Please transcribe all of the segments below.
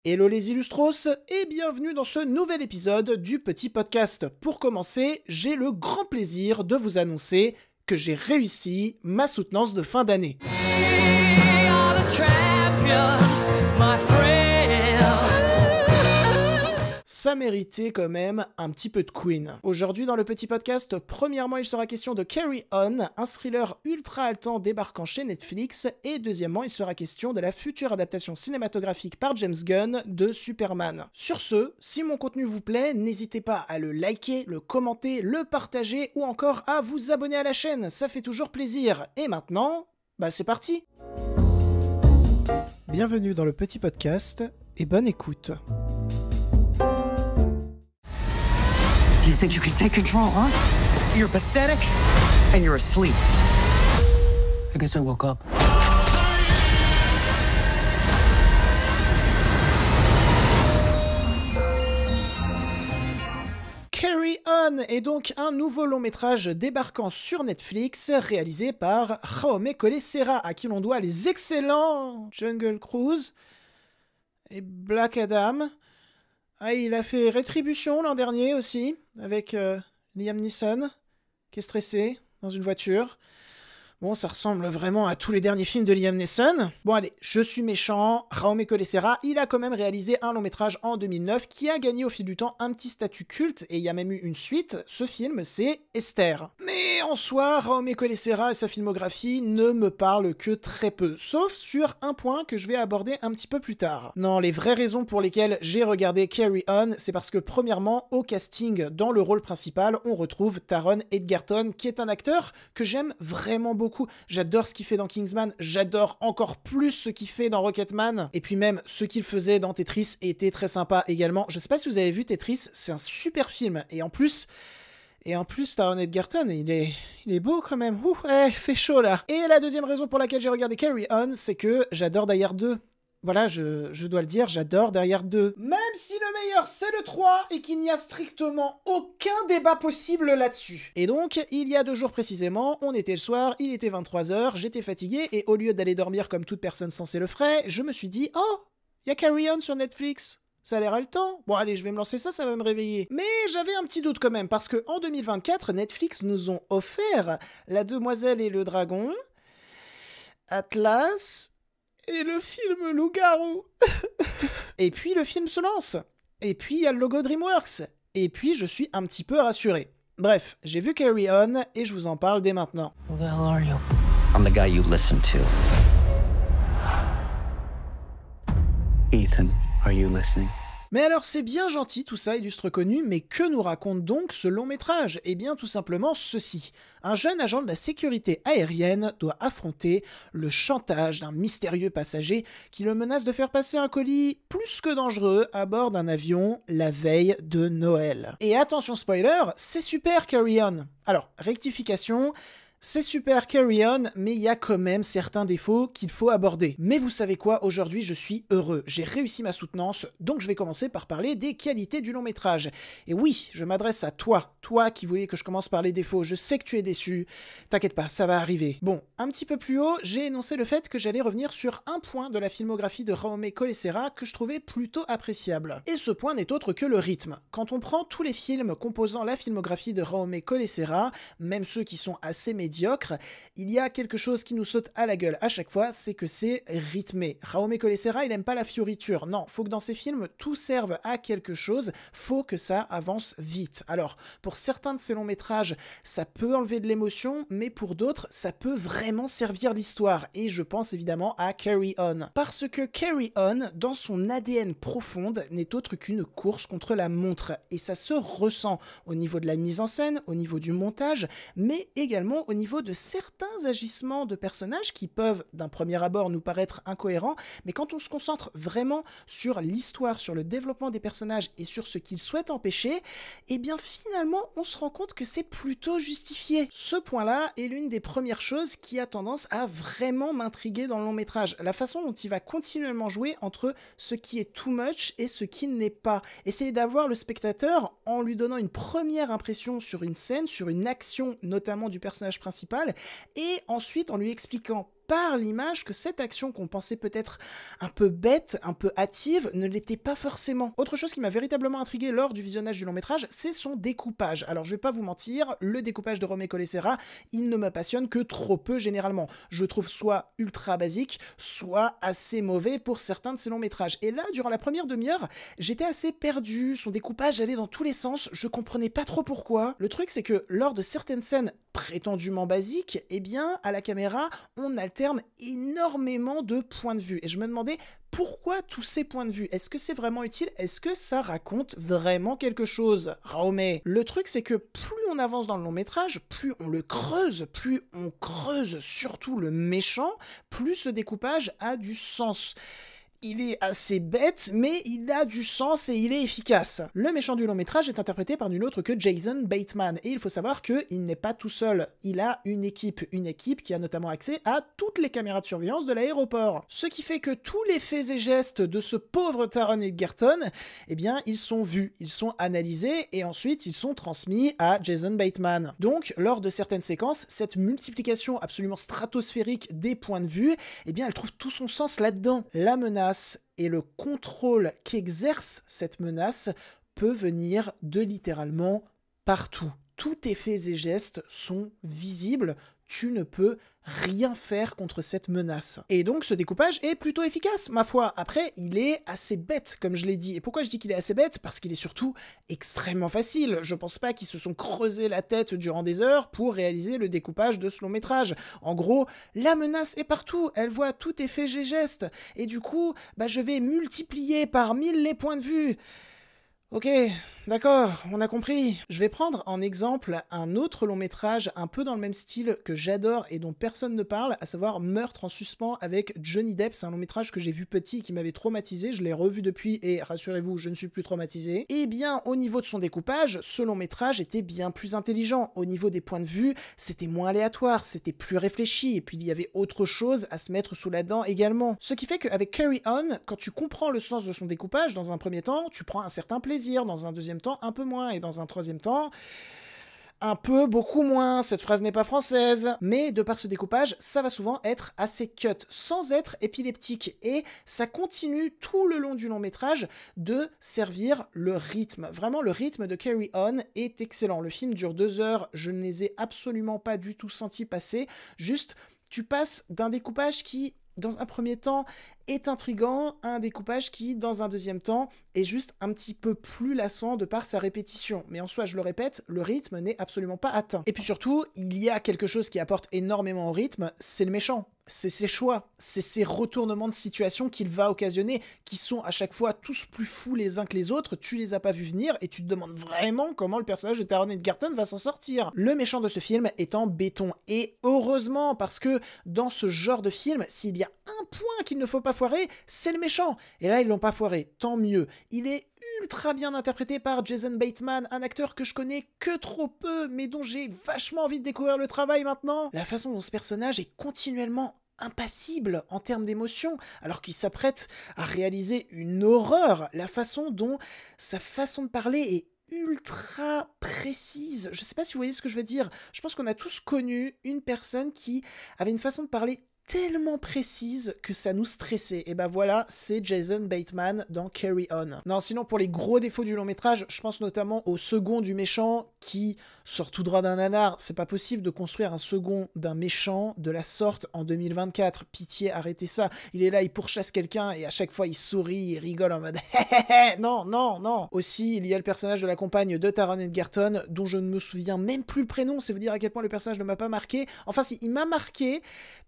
Hello les illustros et bienvenue dans ce nouvel épisode du petit podcast. Pour commencer, j'ai le grand plaisir de vous annoncer que j'ai réussi ma soutenance de fin d'année. Ça méritait quand même un petit peu de Queen. Aujourd'hui dans le petit podcast, premièrement il sera question de Carry On, un thriller ultra haletant débarquant chez Netflix, et deuxièmement il sera question de la future adaptation cinématographique par James Gunn de Superman. Sur ce, si mon contenu vous plaît, n'hésitez pas à le liker, le commenter, le partager ou encore à vous abonner à la chaîne, ça fait toujours plaisir. Et maintenant, c'est parti! Bienvenue dans le petit podcast et bonne écoute. You think you can take control, huh? You're pathetic, and you're asleep. I guess I woke up. Carry On est donc un nouveau long métrage débarquant sur Netflix, réalisé par Jaume Collet-Serra, à qui l'on doit les excellents Jungle Cruise et Black Adam. Ah, il a fait Rétribution l'an dernier aussi, avec Liam Neeson, qui est stressé dans une voiture. Bon, ça ressemble vraiment à tous les derniers films de Liam Neeson. Bon allez, je suis méchant, Jaume Collet-Serra, il a quand même réalisé un long métrage en 2009 qui a gagné au fil du temps un petit statut culte, et il y a même eu une suite, ce film c'est Esther. Mais en soi, Jaume Collet-Serra et sa filmographie ne me parlent que très peu, sauf sur un point que je vais aborder un petit peu plus tard. Non, les vraies raisons pour lesquelles j'ai regardé Carry On, c'est parce que premièrement, au casting, dans le rôle principal, on retrouve Taron Egerton, qui est un acteur que j'aime vraiment beaucoup. J'adore ce qu'il fait dans Kingsman, j'adore encore plus ce qu'il fait dans Rocketman, et puis même ce qu'il faisait dans Tetris était très sympa également. Je sais pas si vous avez vu Tetris, c'est un super film, et en plus Taron Egerton, il est beau quand même. Ouh, fait chaud là. Et la deuxième raison pour laquelle j'ai regardé Carry On, c'est que j'adore Die Hard 2. Voilà, je dois le dire, j'adore Die Hard 2. Même si le meilleur c'est le 3 et qu'il n'y a strictement aucun débat possible là-dessus. Et donc, il y a 2 jours précisément, on était le soir, il était 23h, j'étais fatigué et au lieu d'aller dormir comme toute personne censée le ferait, je me suis dit « Oh, il y a Carry On sur Netflix !» Ça a l'air haletant. Bon allez, je vais me lancer ça va me réveiller. Mais j'avais un petit doute quand même, parce que en 2024, Netflix nous ont offert La Demoiselle et le Dragon, Atlas et le film Loup-garou. Et puis le film se lance. Et puis il y a le logo DreamWorks. Et puis je suis un petit peu rassuré. Bref, j'ai vu Carry On et je vous en parle dès maintenant. Who the hell are you? I'm the guy you listen to. Ethan, are you listening? Mais alors c'est bien gentil tout ça, illustre connu, mais que nous raconte donc ce long métrage? Eh bien tout simplement ceci. Un jeune agent de la sécurité aérienne doit affronter le chantage d'un mystérieux passager qui le menace de faire passer un colis plus que dangereux à bord d'un avion la veille de Noël. Et attention spoiler, c'est super Carry On. Alors, rectification... C'est super Carry On, mais il y a quand même certains défauts qu'il faut aborder. Mais vous savez quoi, aujourd'hui je suis heureux, j'ai réussi ma soutenance, donc je vais commencer par parler des qualités du long métrage. Et oui, je m'adresse à toi qui voulais que je commence par les défauts, je sais que tu es déçu, t'inquiète pas, ça va arriver. Bon, un petit peu plus haut, j'ai énoncé le fait que j'allais revenir sur un point de la filmographie de Jaume Collet-Serra que je trouvais plutôt appréciable. Et ce point n'est autre que le rythme. Quand on prend tous les films composant la filmographie de Jaume Collet-Serra, même ceux qui sont assez médiocre, il y a quelque chose qui nous saute à la gueule à chaque fois, c'est que c'est rythmé. Jaume Collet-Serra, il aime pas la fioriture. Non, faut que dans ses films, tout serve à quelque chose, faut que ça avance vite. Alors, pour certains de ces longs métrages, ça peut enlever de l'émotion, mais pour d'autres, ça peut vraiment servir l'histoire. Et je pense évidemment à Carry On. Parce que Carry On, dans son ADN profonde, n'est autre qu'une course contre la montre. Et ça se ressent au niveau de la mise en scène, au niveau du montage, mais également au niveau de certains agissements de personnages qui peuvent, d'un premier abord, nous paraître incohérents, mais quand on se concentre vraiment sur l'histoire, sur le développement des personnages et sur ce qu'ils souhaitent empêcher, eh bien finalement, on se rend compte que c'est plutôt justifié. Ce point-là est l'une des premières choses qui a tendance à vraiment m'intriguer dans le long métrage. La façon dont il va continuellement jouer entre ce qui est too much et ce qui n'est pas. Essayer d'avoir le spectateur en lui donnant une première impression sur une scène, sur une action, notamment du personnage principal, et ensuite en lui expliquant par l'image que cette action qu'on pensait peut-être un peu bête, un peu hâtive, ne l'était pas forcément. Autre chose qui m'a véritablement intrigué lors du visionnage du long-métrage, c'est son découpage. Alors je vais pas vous mentir, le découpage de Romé Colessera, il ne me passionne que trop peu généralement. Je trouve soit ultra basique, soit assez mauvais pour certains de ses longs-métrages. Et là, durant la première demi-heure, j'étais assez perdu, son découpage allait dans tous les sens, je comprenais pas trop pourquoi. Le truc c'est que lors de certaines scènes prétendument basiques, eh bien, à la caméra, on alterne énormément de points de vue. Et je me demandais pourquoi tous ces points de vue. Est-ce que c'est vraiment utile? Est-ce que ça raconte vraiment quelque chose? Raomé. Le truc, c'est que plus on avance dans le long métrage, plus on le creuse, plus on creuse surtout le méchant, plus ce découpage a du sens. Il est assez bête, mais il a du sens et il est efficace. Le méchant du long métrage est interprété par nul autre que Jason Bateman, et il faut savoir qu'il n'est pas tout seul. Il a une équipe qui a notamment accès à toutes les caméras de surveillance de l'aéroport. Ce qui fait que tous les faits et gestes de ce pauvre Taron Egerton, eh bien, ils sont vus, ils sont analysés, et ensuite ils sont transmis à Jason Bateman. Donc, lors de certaines séquences, cette multiplication absolument stratosphérique des points de vue, eh bien, elle trouve tout son sens là-dedans. La menace et le contrôle qu'exerce cette menace peut venir de littéralement partout. Tous tes faits et gestes sont visibles, tu ne peux rien faire contre cette menace. Et donc ce découpage est plutôt efficace, ma foi. Après, il est assez bête, comme je l'ai dit. Et pourquoi je dis qu'il est assez bête? Parce qu'il est surtout extrêmement facile. Je pense pas qu'ils se sont creusés la tête durant des heures pour réaliser le découpage de ce long métrage. En gros, la menace est partout, elle voit tous tes faits et gestes. Et du coup, je vais multiplier par 1000 les points de vue. Ok, d'accord, on a compris. Je vais prendre en exemple un autre long métrage un peu dans le même style que j'adore et dont personne ne parle, à savoir Meurtre en suspens avec Johnny Depp. C'est un long métrage que j'ai vu petit et qui m'avait traumatisé, je l'ai revu depuis et rassurez-vous, je ne suis plus traumatisé. Et bien, au niveau de son découpage, ce long métrage était bien plus intelligent. Au niveau des points de vue, c'était moins aléatoire, c'était plus réfléchi et puis il y avait autre chose à se mettre sous la dent également. Ce qui fait qu'avec Carry On, quand tu comprends le sens de son découpage, dans un premier temps, tu prends un certain plaisir. Dans un deuxième temps, un peu moins, et dans un troisième temps, un peu, beaucoup moins. Cette phrase n'est pas française, mais de par ce découpage, ça va souvent être assez cut, sans être épileptique, et ça continue tout le long du long métrage de servir le rythme. Vraiment, le rythme de Carry On est excellent. Le film dure 2 heures, je ne les ai absolument pas du tout sentis passer, juste, tu passes d'un découpage qui, dans un premier temps, est intriguant, un découpage qui, dans un deuxième temps, est juste un petit peu plus lassant de par sa répétition. Mais en soi, je le répète, le rythme n'est absolument pas atteint. Et puis surtout, il y a quelque chose qui apporte énormément au rythme, c'est le méchant. C'est ses choix, c'est ses retournements de situation qu'il va occasionner, qui sont à chaque fois tous plus fous les uns que les autres, tu les as pas vus venir, et tu te demandes vraiment comment le personnage de Taron Egerton va s'en sortir. Le méchant de ce film est en béton, et heureusement, parce que dans ce genre de film, s'il y a un point qu'il ne faut pas foirer, c'est le méchant. Et là, ils l'ont pas foiré, tant mieux. Il est ultra bien interprété par Jason Bateman, un acteur que je connais que trop peu, mais dont j'ai vachement envie de découvrir le travail maintenant. La façon dont ce personnage est continuellement impassible en termes d'émotion, alors qu'il s'apprête à réaliser une horreur, la façon dont sa façon de parler est ultra précise. Je sais pas si vous voyez ce que je veux dire. Je pense qu'on a tous connu une personne qui avait une façon de parler tellement précise que ça nous stressait. Et ben voilà, c'est Jason Bateman dans Carry On. Non, sinon pour les gros défauts du long métrage, je pense notamment au second du méchant qui sort tout droit d'un nanar. C'est pas possible de construire un second d'un méchant de la sorte en 2024. Pitié, arrêtez ça. Il est là, il pourchasse quelqu'un et à chaque fois il sourit, il rigole en mode non, non, non. Aussi, il y a le personnage de la compagne de Taron Egerton dont je ne me souviens même plus le prénom, c'est vous dire à quel point le personnage ne m'a pas marqué. Enfin si, il m'a marqué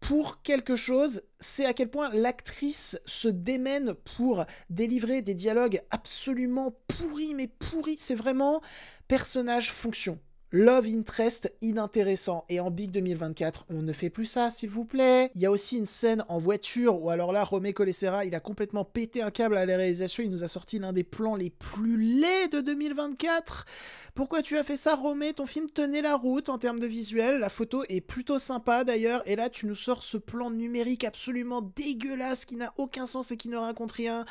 pour quelque chose, c'est à quel point l'actrice se démène pour délivrer des dialogues absolument pourris, mais pourris, c'est vraiment personnage-fonction. Love interest inintéressant. Et en Big 2024, on ne fait plus ça, s'il vous plaît. Il y a aussi une scène en voiture où alors là, Romé Colessera, il a complètement pété un câble à la réalisation. Il nous a sorti l'un des plans les plus laids de 2024. Pourquoi tu as fait ça, Romé? Ton film tenait la route en termes de visuel. La photo est plutôt sympa d'ailleurs. Et là, tu nous sors ce plan numérique absolument dégueulasse qui n'a aucun sens et qui ne raconte rien.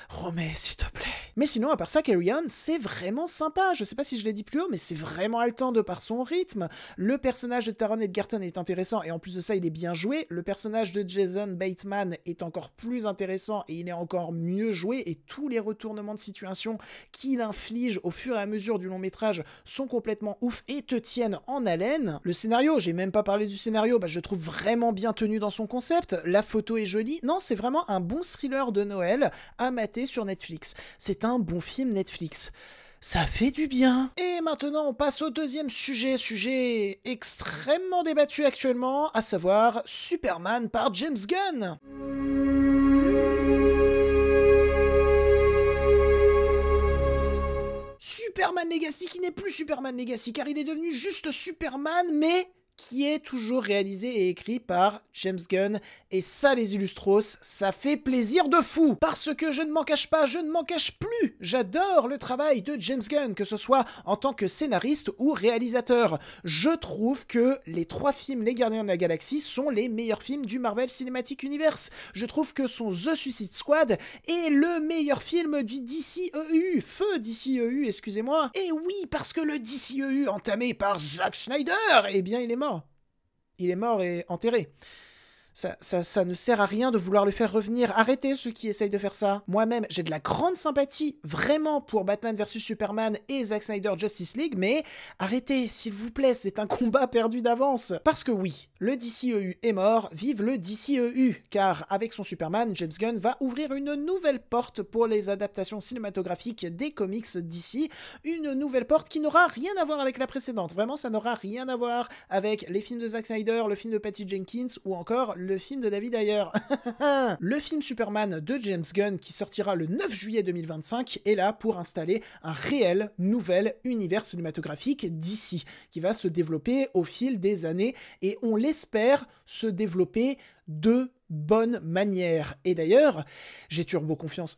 Romé, s'il te plaît. Mais sinon, à part ça, Carry On, c'est vraiment sympa. Je sais pas si je l'ai dit plus haut, mais c'est vraiment haletant de par son rythme. Le personnage de Taron Egerton est intéressant, et en plus de ça, il est bien joué. Le personnage de Jason Bateman est encore plus intéressant, et il est encore mieux joué, et tous les retournements de situation qu'il inflige au fur et à mesure du long métrage sont complètement ouf et te tiennent en haleine. Le scénario, j'ai même pas parlé du scénario, je trouve vraiment bien tenu dans son concept. La photo est jolie. Non, c'est vraiment un bon thriller de Noël à mater sur Netflix. C'est un bon film Netflix. Ça fait du bien. Et maintenant, on passe au deuxième sujet extrêmement débattu actuellement, à savoir Superman par James Gunn. Superman Legacy qui n'est plus Superman Legacy, car il est devenu juste Superman, mais qui est toujours réalisé et écrit par James Gunn, et ça les illustros, ça fait plaisir de fou, parce que je ne m'en cache pas, je ne m'en cache plus, j'adore le travail de James Gunn, que ce soit en tant que scénariste ou réalisateur. Je trouve que les 3 films Les Gardiens de la Galaxie sont les meilleurs films du Marvel Cinematic Universe. Je trouve que son The Suicide Squad est le meilleur film du DCEU, feu DCEU, excusez-moi. Et oui, parce que le DCEU entamé par Zack Snyder, eh bien il est mort. Il est mort et enterré. Ça ne sert à rien de vouloir le faire revenir. Arrêtez ceux qui essayent de faire ça. Moi-même, j'ai de la grande sympathie, vraiment, pour Batman vs Superman et Zack Snyder Justice League, mais arrêtez, s'il vous plaît, c'est un combat perdu d'avance. Parce que oui, le DCEU est mort, vive le DCEU, car avec son Superman, James Gunn va ouvrir une nouvelle porte pour les adaptations cinématographiques des comics DC, une nouvelle porte qui n'aura rien à voir avec la précédente. Vraiment, ça n'aura rien à voir avec les films de Zack Snyder, le film de Patty Jenkins, ou encore le film de David Ayer. Le film Superman de James Gunn, qui sortira le 9 juillet 2025, est là pour installer un réel nouvel univers cinématographique d'ici, qui va se développer au fil des années, et on l'espère se développer de bonne manière. Et d'ailleurs, j'ai turbo confiance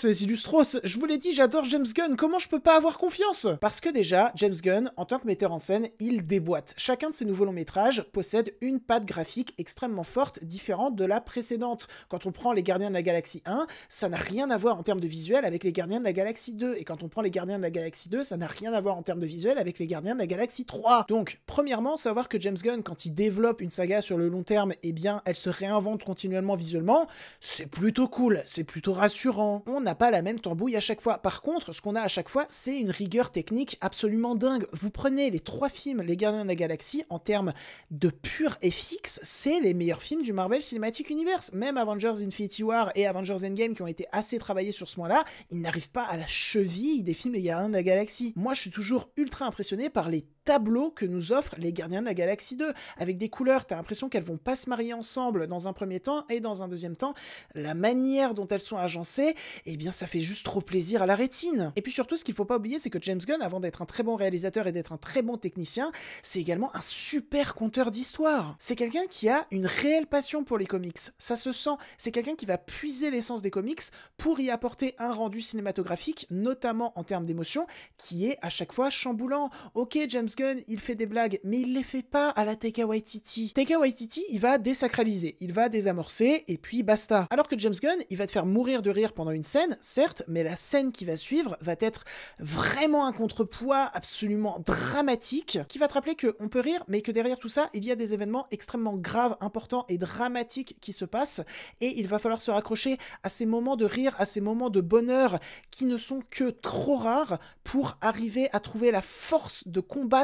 les illustros. Je vous l'ai dit, j'adore James Gunn, comment je peux pas avoir confiance? Parce que déjà, James Gunn, en tant que metteur en scène, il déboîte. Chacun de ses nouveaux longs métrages possède une patte graphique extrêmement forte, différente de la précédente. Quand on prend Les Gardiens de la Galaxie 1, ça n'a rien à voir en termes de visuel avec Les Gardiens de la Galaxie 2. Et quand on prend Les Gardiens de la Galaxie 2, ça n'a rien à voir en termes de visuel avec Les Gardiens de la Galaxie 3. Donc, premièrement, savoir que James Gunn, quand il développe une saga sur le long terme, eh bien, elle se réinvente continuellement visuellement, c'est plutôt cool, c'est plutôt rassurant. On n'a pas la même tambouille à chaque fois. Par contre, ce qu'on a à chaque fois, c'est une rigueur technique absolument dingue. Vous prenez les 3 films Les Gardiens de la Galaxie, en termes de pur FX, c'est les meilleurs films du Marvel Cinematic Universe. Même Avengers Infinity War et Avengers Endgame, qui ont été assez travaillés sur ce point-là, ils n'arrivent pas à la cheville des films Les Gardiens de la Galaxie. Moi, je suis toujours ultra impressionné par les tableau que nous offre Les Gardiens de la Galaxie 2, avec des couleurs, t'as l'impression qu'elles vont pas se marier ensemble dans un premier temps, et dans un deuxième temps, la manière dont elles sont agencées, eh bien ça fait juste trop plaisir à la rétine. Et puis surtout, ce qu'il faut pas oublier, c'est que James Gunn, avant d'être un très bon réalisateur et d'être un très bon technicien, c'est également un super conteur d'histoire. C'est quelqu'un qui a une réelle passion pour les comics, ça se sent, c'est quelqu'un qui va puiser l'essence des comics pour y apporter un rendu cinématographique, notamment en termes d'émotion, qui est à chaque fois chamboulant. Ok, James Gunn, il fait des blagues, mais il les fait pas à la Taika Waititi. Taika Waititi, il va désacraliser, il va désamorcer, et puis basta. Alors que James Gunn, il va te faire mourir de rire pendant une scène, certes, mais la scène qui va suivre va être vraiment un contrepoids absolument dramatique, qui va te rappeler qu'on peut rire, mais que derrière tout ça, il y a des événements extrêmement graves, importants et dramatiques qui se passent, et il va falloir se raccrocher à ces moments de rire, à ces moments de bonheur, qui ne sont que trop rares pour arriver à trouver la force de combattre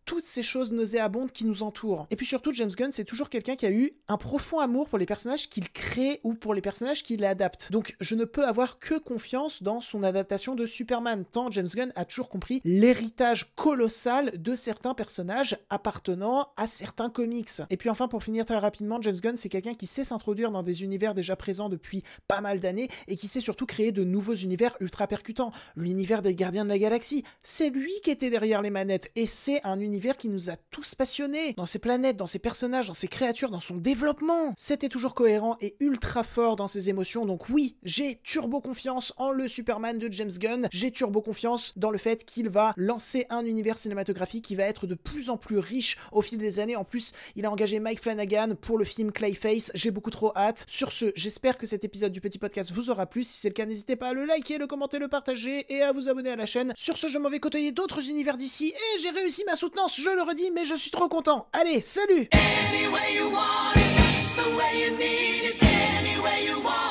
toutes ces choses nauséabondes qui nous entourent. Et puis surtout, James Gunn, c'est toujours quelqu'un qui a eu un profond amour pour les personnages qu'il crée ou pour les personnages qu'il adapte. Donc je ne peux avoir que confiance dans son adaptation de Superman, tant James Gunn a toujours compris l'héritage colossal de certains personnages appartenant à certains comics. Et puis enfin, pour finir très rapidement, James Gunn, c'est quelqu'un qui sait s'introduire dans des univers déjà présents depuis pas mal d'années et qui sait surtout créer de nouveaux univers ultra percutants. L'univers des Gardiens de la Galaxie, c'est lui qui était derrière les manettes, et c'est un univers univers qui nous a tous passionnés, dans ses planètes, dans ses personnages, dans ses créatures, dans son développement. C'était toujours cohérent et ultra fort dans ses émotions, donc oui, j'ai turbo confiance en le Superman de James Gunn, j'ai turbo confiance dans le fait qu'il va lancer un univers cinématographique qui va être de plus en plus riche au fil des années. En plus, il a engagé Mike Flanagan pour le film Clayface, j'ai beaucoup trop hâte. Sur ce, j'espère que cet épisode du petit podcast vous aura plu. Si c'est le cas, n'hésitez pas à le liker, le commenter, le partager et à vous abonner à la chaîne. Sur ce, je m'en vais côtoyer d'autres univers d'ici et j'ai réussi ma soutenance, je le redis, mais je suis trop content. Allez, salut! Any way you want it, that's the way you need it. Any way you want it.